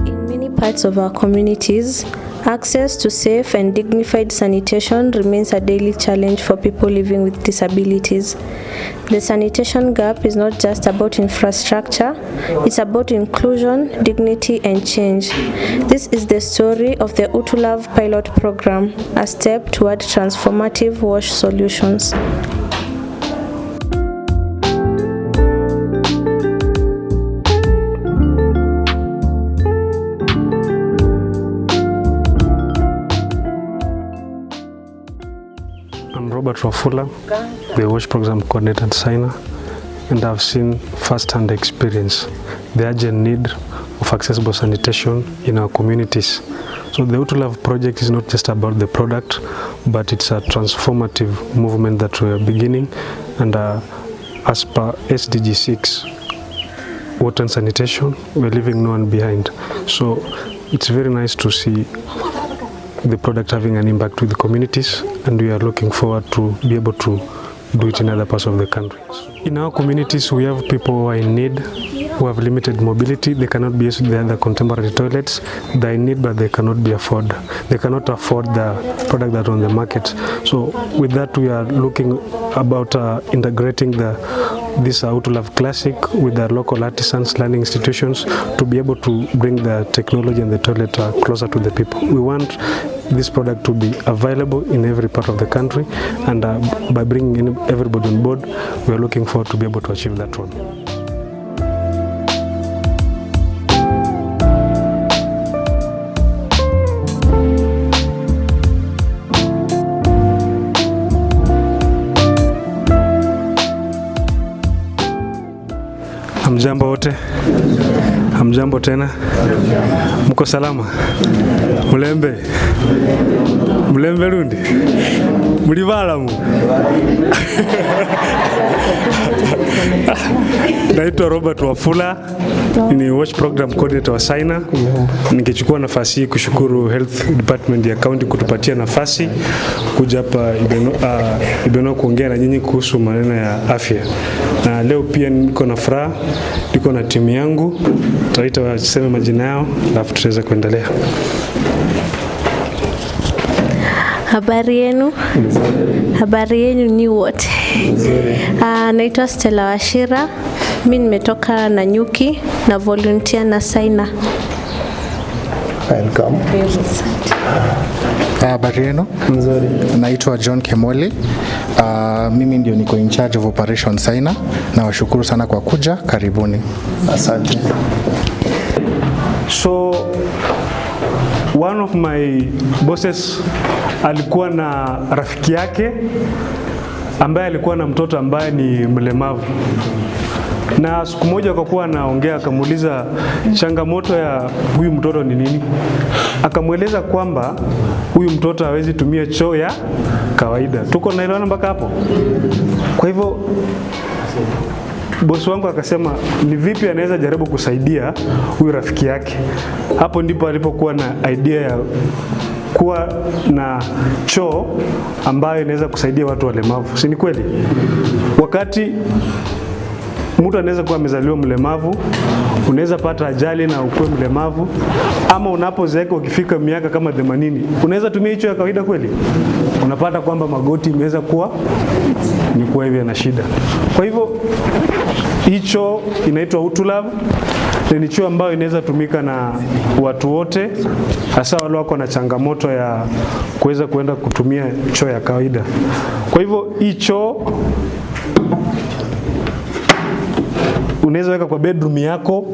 In many parts of our communities, access to safe and dignified sanitation remains a daily challenge for people living with disabilities. The sanitation gap is not just about infrastructure, it's about inclusion, dignity, and change. This is the story of the Utulav pilot program, a step toward transformative wash solutions. I'm Robert Wafula, the WASH program coordinator at Syna, and I've seen first-hand experience the urgent need of accessible sanitation in our communities. So the Utulav project is not just about the product, but it's a transformative movement that we are beginning, and as per SDG 6, water and sanitation, we're leaving no one behind. So it's very nice to see the product having an impact with the communities, and we are looking forward to be able to do it in other parts of the country. In our communities, we have people who are in need, who have limited mobility. They cannot be used to the other contemporary toilets. They are in need, but they cannot afford the product that are on the market. So with that, we are looking about integrating this Utulav Classic with the local artisans, learning institutions, to be able to bring the technology and the toilet closer to the people. We want this product to be available in every part of the country, and by bringing in everybody on board, we are looking forward to be able to achieve that one. Hamjambo wote? Hamjambo tena? Mko salama? Mulembe? Mulembe lundi? Mulibalamu? Naitwa Robert Wafula, ni WASH program coordinator wa Syna. Ningechukua nafasi hii kushukuru Health Department ya County kutupatia nafasi kuja hapa Ibeno kuongea na nyinyi kuhusu maneno ya afya. Na leo pia niko na furaha, niko na timu yangu, tutaita waseme majina yao, alafu tutaweza kuendelea. Habari yenu? Habari yenu ni wote? Naitwa Stella Washira. Mimi nimetoka na Nyuki na volunteer na Syna. Welcome. Habari yenu? Nzuri. Naitwa John Kemoli. Mimi ndio niko in charge of operation Syna, na washukuru sana kwa kuja, karibuni. Asante. So one of my bosses alikuwa na rafiki yake ambaye alikuwa na mtoto ambaye ni mlemavu. Na siku moja akakuwa anaongea, akamuuliza changamoto ya huyu mtoto ni nini. Akamueleza kwamba huyu mtoto hawezi tumia choo ya kawaida. Tuko naelewana mpaka hapo? Kwa hivyo bosi wangu akasema ni vipi anaweza jaribu kusaidia huyu rafiki yake. Hapo ndipo alipokuwa na idea ya kuwa na choo ambayo inaweza kusaidia watu walemavu. Si ni kweli? Wakati mtu anaweza kuwa amezaliwa mlemavu, unaweza pata ajali na ukuwe mlemavu, ama unapozeeka ukifika miaka kama 80, unaweza tumia hicho ya kawaida kweli? Unapata kwamba magoti imeweza kuwa ni kwa hivyo na shida. Kwa hivyo hicho inaitwa Utulav, ni choo ambayo inaweza tumika na watu wote, hasa wale wako na changamoto ya kuweza kuenda kutumia choo ya kawaida. Kwa hivyo hicho unaweza weka kwa bedroom yako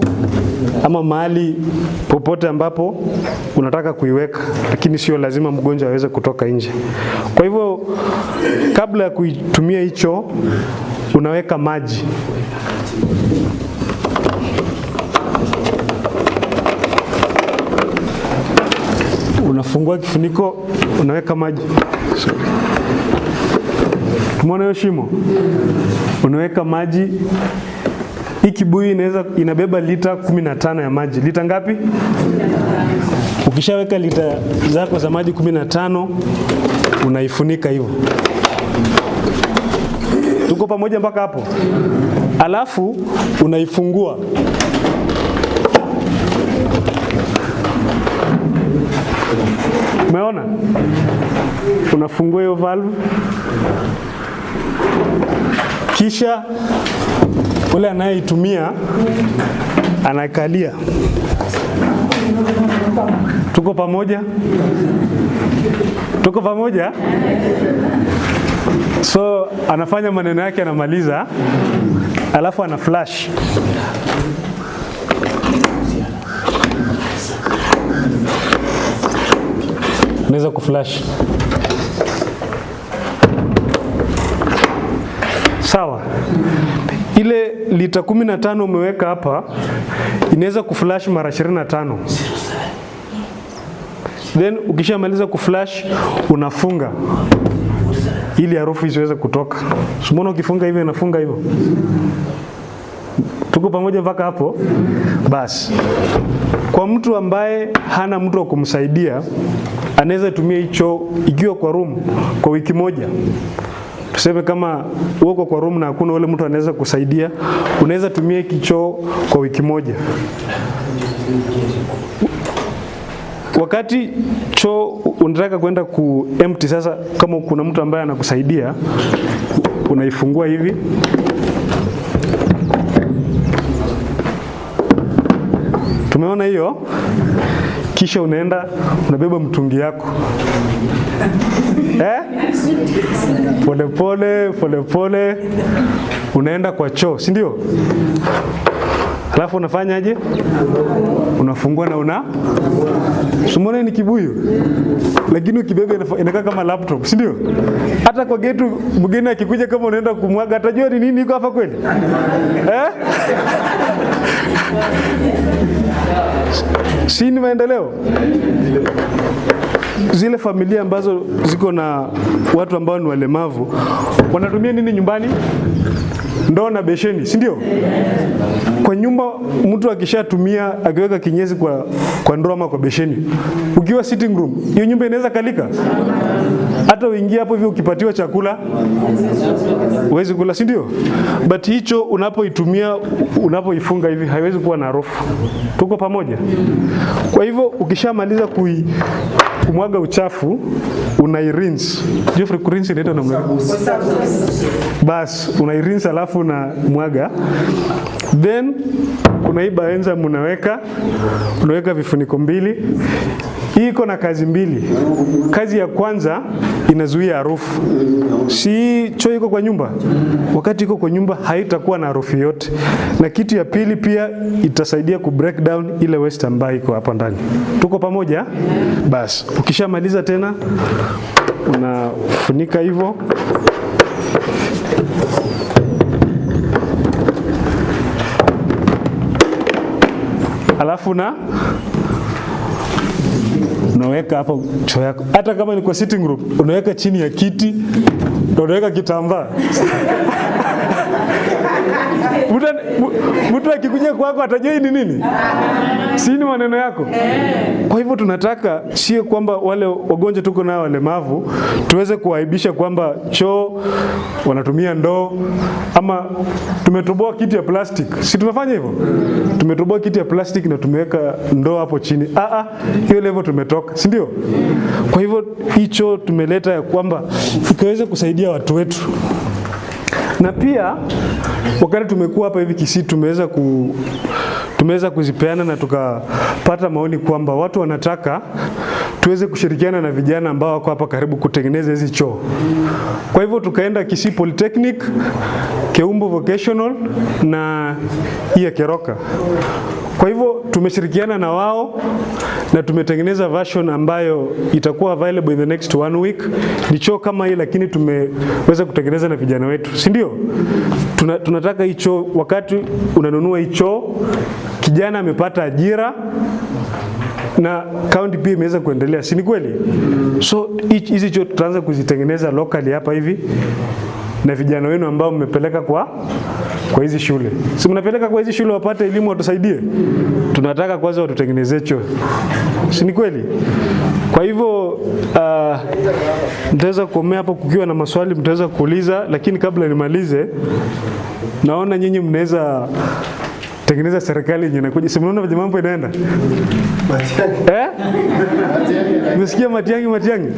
ama mahali popote ambapo unataka kuiweka, lakini sio lazima mgonjwa aweze kutoka nje. Kwa hivyo kabla ya kuitumia hicho, unaweka maji. Unafungua kifuniko, unaweka maji. Tumeona hiyo shimo. Unaweka maji. Hii kibuyu inabeba lita 15 ya maji. Lita ngapi? Ukishaweka lita zako za maji 15, unaifunika hivyo. Tuko pamoja mpaka hapo? Alafu unaifungua. Umeona? Unafungua hiyo valve. Kisha ule anayeitumia anakalia. Tuko pamoja? Tuko pamoja? So anafanya maneno yake, anamaliza, alafu ana flash. Unaweza kuflash. Sawa. Ile lita 15 umeweka hapa, inaweza kuflash mara 25. Then ukishamaliza kuflash, unafunga ili harufu isiweze kutoka. Umeona ukifunga hivyo inafunga hivyo. Tuko pamoja mpaka hapo? Basi. Kwa mtu ambaye hana mtu wa kumsaidia, anaweza tumia hicho ikiwa kwa room kwa wiki moja. Tuseme kama uko kwa room na hakuna ule mtu anaweza kusaidia, unaweza tumia kichoo kwa wiki moja. Wakati choo unataka kwenda ku empty sasa, kama kuna mtu ambaye anakusaidia, unaifungua hivi. Tumeona hiyo? Kisha unaenda unabeba mtungi yako. Pole pole unaenda kwa choo, si ndio? Alafu unafanyaje? Unafungua na Sumone ni kibuyu. Lakini ukibeba inakaa kama laptop, si ndio? Hata kwa getu mgeni akikuja kama unaenda kumwaga atajua ni nini iko hapa kweli? Si ni maendeleo? Zile familia ambazo ziko na watu ambao ni walemavu wanatumia nini nyumbani? Ndoo na besheni, si ndio? Kwa nyumba mtu akishatumia akiweka kinyesi kwa ndoo ama kwa besheni, ukiwa sitting room, hiyo nyumba inaweza kalika. Hata uingie hapo hivyo ukipatiwa chakula huwezi kula, si ndio? But hicho unapoitumia, unapoifunga hivi haiwezi kuwa na harufu. Tuko pamoja? Kwa hivyo ukishamaliza kumwaga uchafu, unairinse. Jeffrey, kurinse inaitwa namna gani? Bas, unairinse alafu unamwaga. Then kuna hii baenza unaweka vifuniko 2. Hii iko na kazi 2. Kazi ya kwanza inazuia harufu. Si choo iko kwa nyumba. Wakati iko kwa nyumba haitakuwa na harufu yote. Na kitu ya pili pia itasaidia ku break down ile waste ambayo iko hapa ndani. Tuko pamoja? Bas, ukishamaliza tena unafunika hivyo. Alafu unaweka hapo choo yako. Hata kama ni kwa sitting room, unaweka chini ya kiti, unaweka kitambaa. Mtu akikuja kwako atajua ni nini? Si ni maneno yako? Kwa hivyo tunataka sio kwamba wale wagonjwa tuko nao walemavu tuweze kuaibisha kwamba choo wanatumia ndoo ama tumetoboa kiti ya plastic. Si tumefanya hivyo? Tumetoboa kiti ya plastic na tumeweka ndoo hapo chini. Hiyo level tumetoka, si ndio? Kwa hivyo hicho tumeleta ya kwamba ikaweza kusaidia watu wetu. Na pia wakati tumekuwa hapa hivi Kisii tumeweza kuzipeana na tukapata maoni kwamba watu wanataka tuweze kushirikiana na vijana ambao wako hapa karibu kutengeneza hizi choo. Kwa hivyo tukaenda Kisii Polytechnic, Keumbu Vocational na hii ya Keroka. Kwa hivyo tumeshirikiana na wao na tumetengeneza version ambayo itakuwa available in the next 1 week. Ni choo kama hii lakini tumeweza kutengeneza na vijana wetu, si ndio? Tunataka hii choo, wakati unanunua hii choo, kijana amepata ajira na county pia imeweza kuendelea, si ni kweli? So hizi choo tutaanza kuzitengeneza locally hapa hivi, na vijana wenu ambao mmepeleka kwa hizi shule, si mnapeleka kwa hizi shule wapate elimu, watusaidie. Tunataka kwanza watutengenezee choo, si ni kweli? Kwa hivyo mtaweza kuomea hapo, kukiwa na maswali mtaweza kuuliza, lakini kabla nimalize, naona nyinyi mnaweza tengeneza serikali yenye inakuja. Si mnaona vile mambo inaenda? Msikia Matiang'i?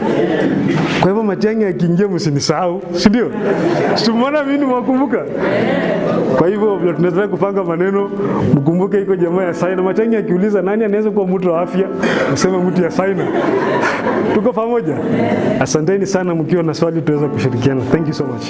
Kwa hivyo Matiang'i akiingia msinisahau, si ndio? Simuona mimi mwakumbuka. Kwa hivyo vile tunataka kupanga maneno, mkumbuke iko jamaa ya Syna. Matiang'i akiuliza nani anaweza kuwa mtu wa afya, mseme mtu ya Syna. Tuko pamoja. Asanteni sana, mkiwa na swali tuweza kushirikiana. Thank you so much.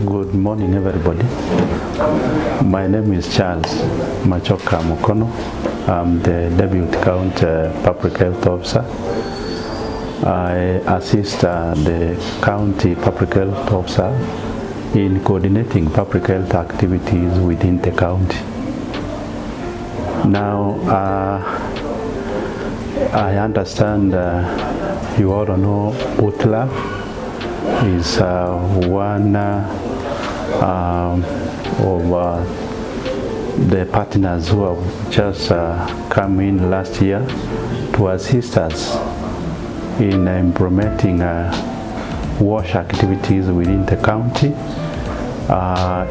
Good morning, everybody. My name is Charles Machoka Mukono. I'm the Deputy County Public Health Officer. I assist the County Public Health Officer in coordinating public health activities within the county. Now, I understand you all know Utulav is one of the partners who have just come in last year to assist us in implementing wash activities within the county,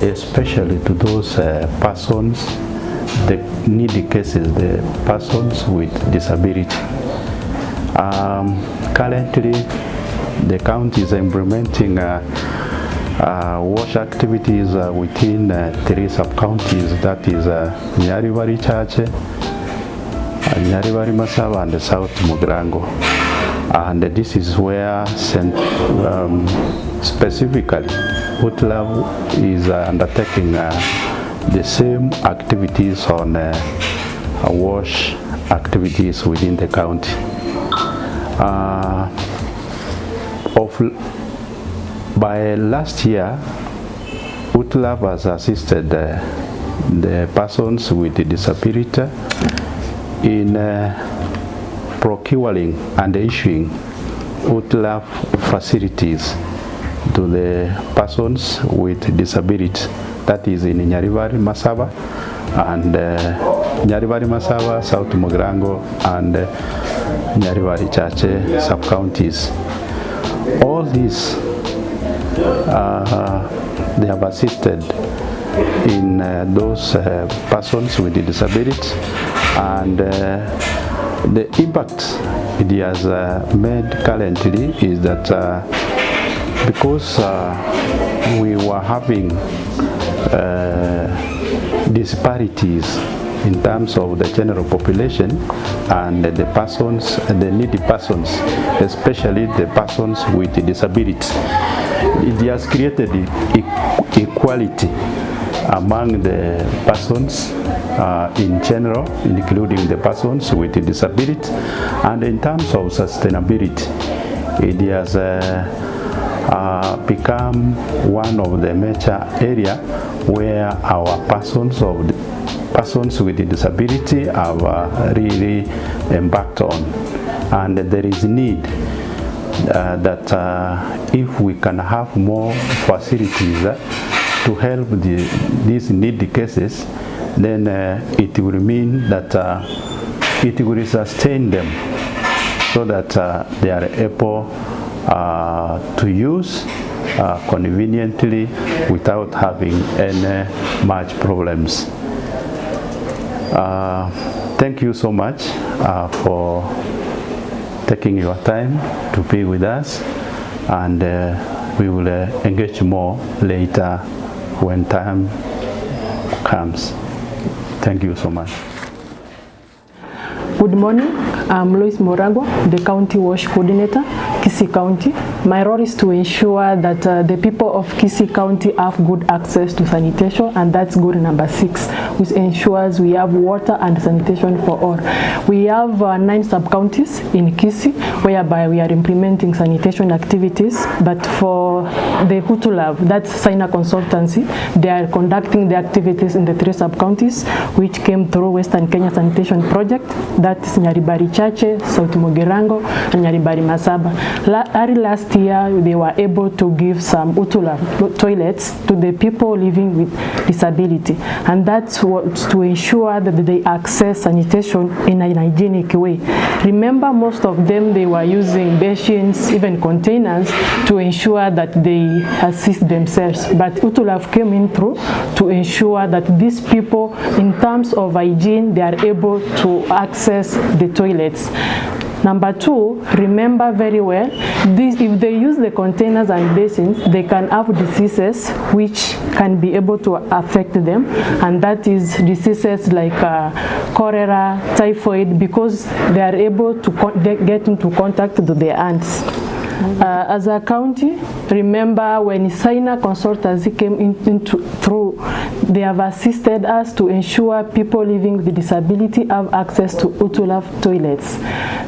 especially to those persons, the needy cases, the persons with disability. Currently, the county is implementing wash activities within 3 sub-counties, that is Nyaribari Chache, Nyaribari Masaba and South Mugrango. And this is where specifically Utulav is undertaking the same activities on wash activities within the county. By last year, Utulav has assisted the persons with disability in procuring and issuing Utulav facilities to the persons with disability. That is in Nyaribari Masaba and Nyaribari Masaba, South Mugrango and Nyaribari Chache sub-counties. All these, they have assisted in those persons with disability, and the impact it has made currently is that because we were having disparities in terms of the general population and the persons, the needy persons, especially the persons with disability. It has created equality among the persons in general, including the persons with disability, and in terms of sustainability, it has become one of the major areas where our persons with disability have really embarked on. And there is need that if we can have more facilities to help these needy cases, then it will mean that it will sustain them so that they are able to use conveniently without having any much problems. Thank you so much for taking your time to be with us, and we will engage more later when time comes. Thank you so much. Good morning, I'm Lois Moragwa, the County WASH Coordinator, Kisii County. My role is to ensure that the people of Kisii County have good access to sanitation, and that's goal number 6, which ensures we have water and sanitation for all. We have 9 sub-counties in Kisii, whereby we are implementing sanitation activities, but for the Utulav, that's Syna consultancy, they are conducting the activities in the 3 sub-counties, which came through Western Kenya Sanitation Project. That's Nyaribari Chache, South Mogirango, and Nyaribari Masaba. Early last year, they were able to give some Utulav toilets to the people living with disability, and that's to ensure that they access sanitation in a hygienic way. Remember, most of them, they were using basins, even containers, to ensure that they assist themselves. But Utulav came in through to ensure that these people, in terms of hygiene, they are able to access the toilets. Number 2, remember very well, if they use the containers and basins, they can have diseases which can be able to affect them, and that is diseases like cholera, typhoid, because they are able to get into contact with their hands. As a county, remember when Syna consultancy came through, they have assisted us to ensure people living with disability have access to Utulav toilets.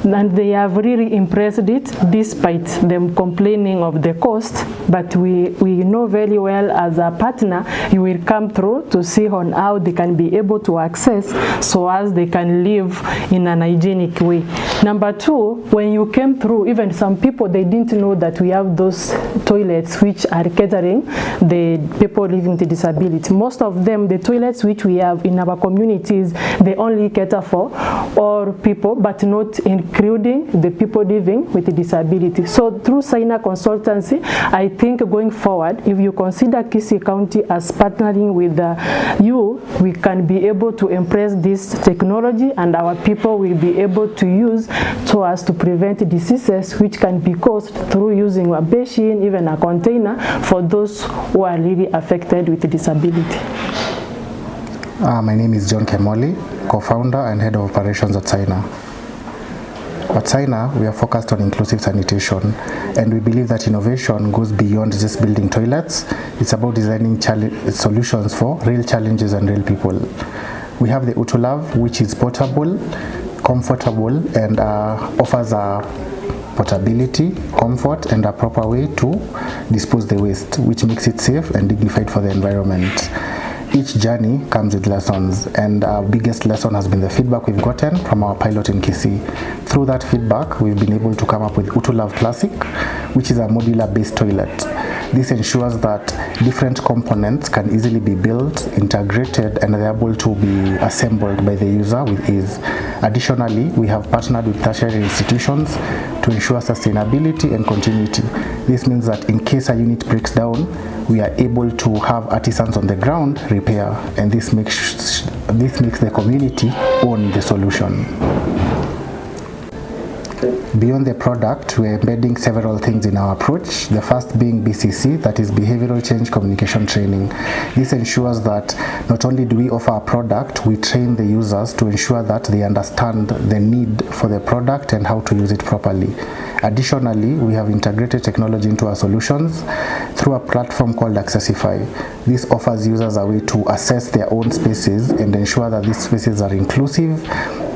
And they have really impressed it, despite them complaining of the cost. But we know very well, as a partner, you will come through to see on how they can be able to access, so as they can live in an hygienic way. Number 2, when you came through, even some people, they didn't know that we have those toilets which are catering the people living with disability. Most of them, the toilets which we have in our communities, they only cater for all people, but not including the people living with disability. So through Syna consultancy, I think going forward, if you consider Kisii County as partnering with you, we can be able to embrace this technology, and our people will be able to use so as to prevent diseases which can be caused through using a basin, even a container, for those who are really affected with disability. My name is John Kemoli, co-founder and head of operations at Syna. At Syna, we are focused on inclusive sanitation, and we believe that innovation goes beyond just building toilets. It's about designing solutions for real challenges and real people. We have the Utulav, which is portable, comfortable, and offers a portability, comfort, and a proper way to dispose the waste, which makes it safe and dignified for the environment. Each journey comes with lessons, and our biggest lesson has been the feedback we've gotten from our pilot in Kisii. Through that feedback, we've been able to come up with Utulav Classic, which is a modular based toilet. This ensures that different components can easily be built, integrated, and are able to be assembled by the user with ease. Additionally, we have partnered with tertiary institutions to ensure sustainability and continuity. This means that in case a unit breaks down, we are able to have artisans on the ground repair, and this makes the community own the solution. Beyond the product, we are embedding several things in our approach, the first being BCC, that is Behavioral Change Communication Training. This ensures that not only do we offer a product, we train the users to ensure that they understand the need for the product and how to use it properly. Additionally, we have integrated technology into our solutions through a platform called Accessify. This offers users a way to assess their own spaces and ensure that these spaces are inclusive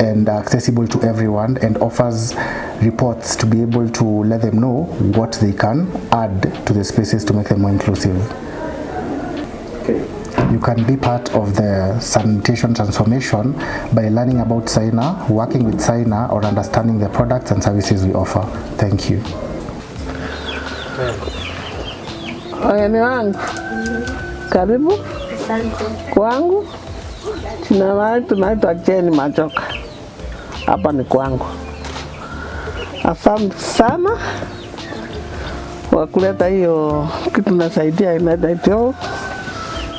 and accessible to everyone, and offers reports to be able to let them know what they can add to the spaces to make them more inclusive. You can be part of the sanitation transformation by learning about Syna, working with Syna, or understanding the products and services we offer. Thank you. Wageni wangu, karibu kwangu. Tunaitwa Jeni Majoka. Hapa ni kwangu. Asante sana wa kuleta hiyo kitu nasaidia inaitwa,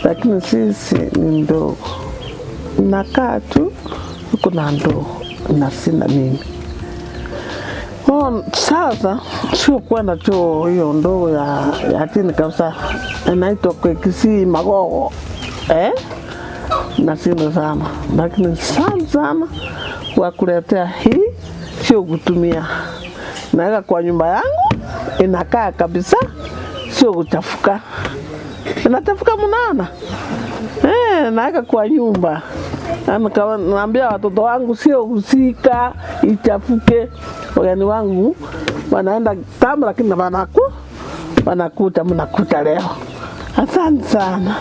lakini sisi ni ndogo. Nakaa tu huko na ndoo na sina mimi. Sasa sio kuwa na choo hiyo ndogo ya tini kabisa, inaitwa kwa Kisii magogo na sina sana, lakini sana wa kuletea hii sio kutumia. Naweka kwa nyumba yangu inakaa kabisa, sio kuchafuka. Inachafuka mnaona? Naweka kwa nyumba. Naambia watoto wangu sio usika ichafuke. Wageni wangu wanaenda tamu, lakini wanakuta mnakuta leo. Asante sana.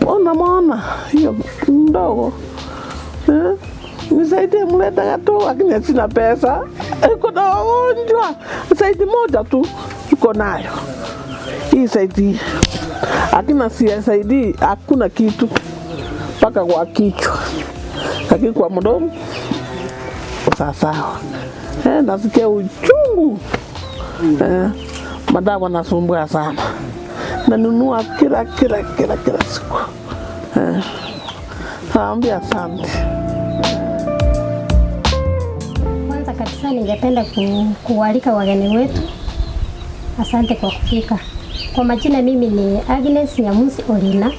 Unaona hiyo ndogo. Nisaidie mleta tu, lakini sina pesa. Kuna wagonjwa. Saidi moja tu uko nayo. Hii saidi. Lakini saidi hakuna kitu mpaka kwa kichwa. Lakini kwa mdomo sawa. Nasikia uchungu. Madawa nasumbua sana. Nanunua kila siku. Naambia asante. Kwanza kabisa ningependa kualika wageni wetu. Asante kwa kufika. Kwa majina mimi ni Agnes Nyamusi Olina,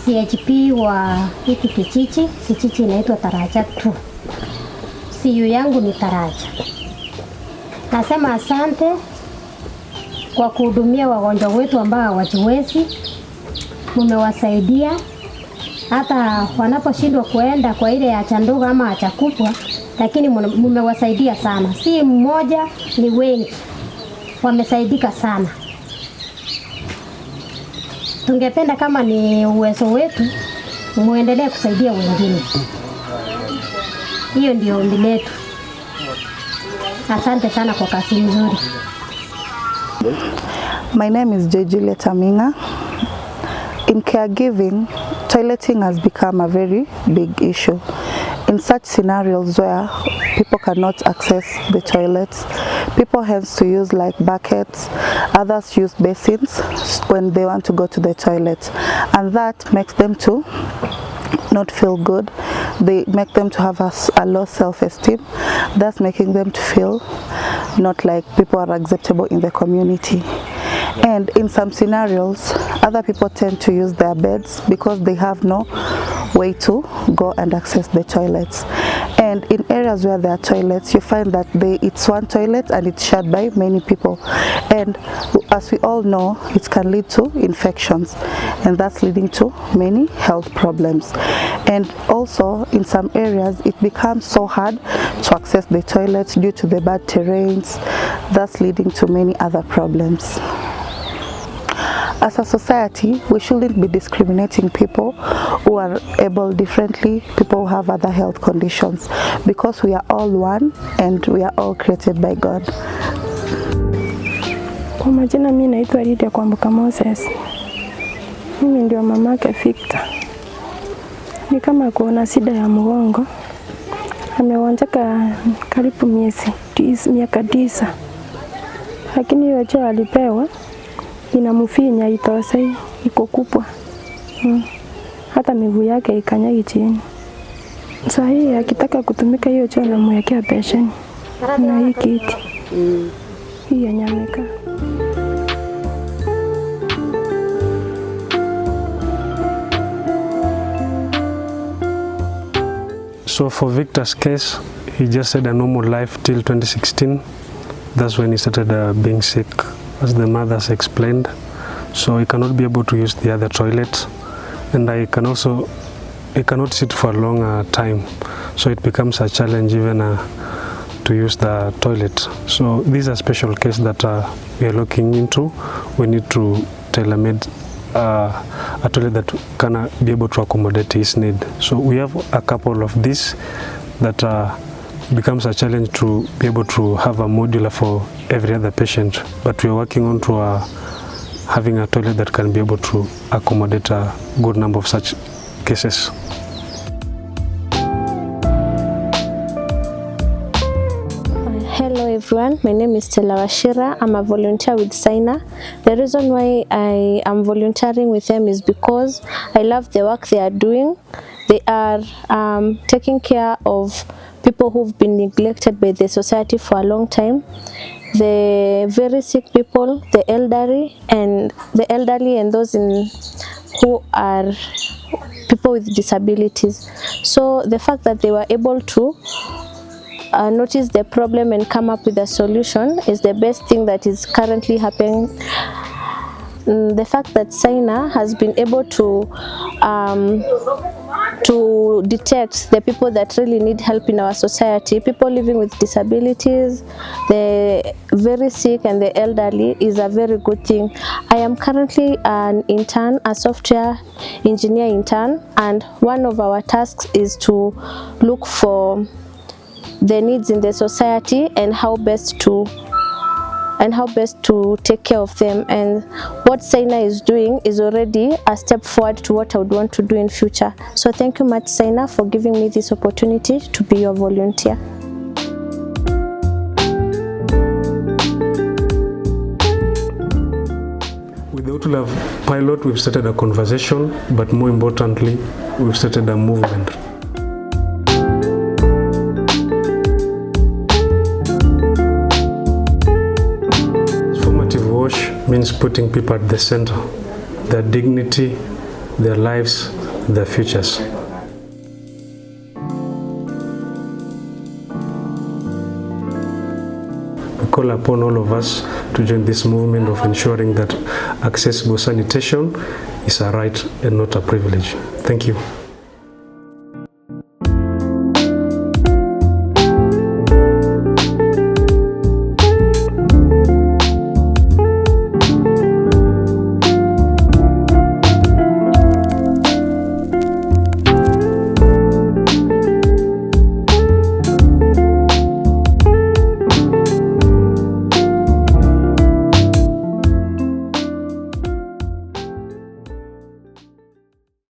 CHP wa hiki kijiji inaitwa Taraja 2. CU yangu ni Taraja. Nasema asante kwa kuhudumia wagonjwa wetu ambao hawajiwezi. Mmewasaidia hata wanaposhindwa kuenda kwa ile haja ndogo ama haja kubwa, lakini mmewasaidia sana. Si mmoja, ni wengi wamesaidika sana. Tungependa kama ni uwezo wetu muendelee kusaidia wengine. Hiyo ndio ombi letu. Asante sana kwa kazi nzuri. My name is Juliet Aminga. In caregiving, toileting has become a very big issue. In such scenarios where people cannot access the toilets, people have to use like buckets, others use basins when they want to go to the toilet, and that makes them to not feel good. They make them to have a low self-esteem. That's making them to feel not like people are acceptable in the community. And in some scenarios, other people tend to use their beds because they have no way to go and access the toilets. And in areas where there are toilets, you find that it's one toilet and it's shared by many people. And as we all know, it can lead to infections, and that's leading to many health problems. And also in some areas, it becomes so hard to access the toilets due to the bad terrains, thus leading to many other problems. As a society, we shouldn't be discriminating people who are able differently, people who have other health conditions, because we are all one and we are all created by God. Kwa majina mimi naitwa Lydia Kwambuka Moses. Mimi ndio mamake Victor. Ni kama kuona shida ya mgongo. Ameonjeka karibu miaka 9. Lakini hiyo choo alipewa inamfinya itose iko kubwa. Hata miguu yake ikanyagi chini. Sasa hii akitaka kutumika hiyo choo na mwekea pesheni na hii kiti. Hii nyameka. So for Victor's case, he just had a normal life till 2016. That's when he started being sick, as the mothers explained. So he cannot be able to use the other toilets, and he cannot sit for a long time. So it becomes a challenge even to use the toilet. So this is a special case that we are looking into. We need to tailor-made a toilet that can be able to accommodate his need. So we have a couple of these that becomes a challenge to be able to have a modular for every other patient, but we are working on to having a toilet that can be able to accommodate a good number of such cases. Hello everyone, my name is Stella Washira. I'm a volunteer with Syna. The reason why I am volunteering with them is because I love the work they are doing. They are taking care of people who've been neglected by the society for a long time. The very sick people, the elderly and those who are people with disabilities. So the fact that they were able to notice the problem and come up with a solution is the best thing that is currently happening. The fact that Syna has been able to detect the people that really need help in our society, people living with disabilities, the very sick and the elderly, is a very good thing. I am currently an intern, a software engineer intern, and one of our tasks is to look for the needs in the society and how best to take care of them. And what Syna is doing is already a step forward to what I would want to do in future. So thank you much, Syna, for giving me this opportunity to be your volunteer. With the Utulav pilot, we've started a conversation, but more importantly, we've started a movement. Means putting people at the center, their dignity, their lives, their futures. We call upon all of us to join this movement of ensuring that accessible sanitation is a right and not a privilege. Thank you.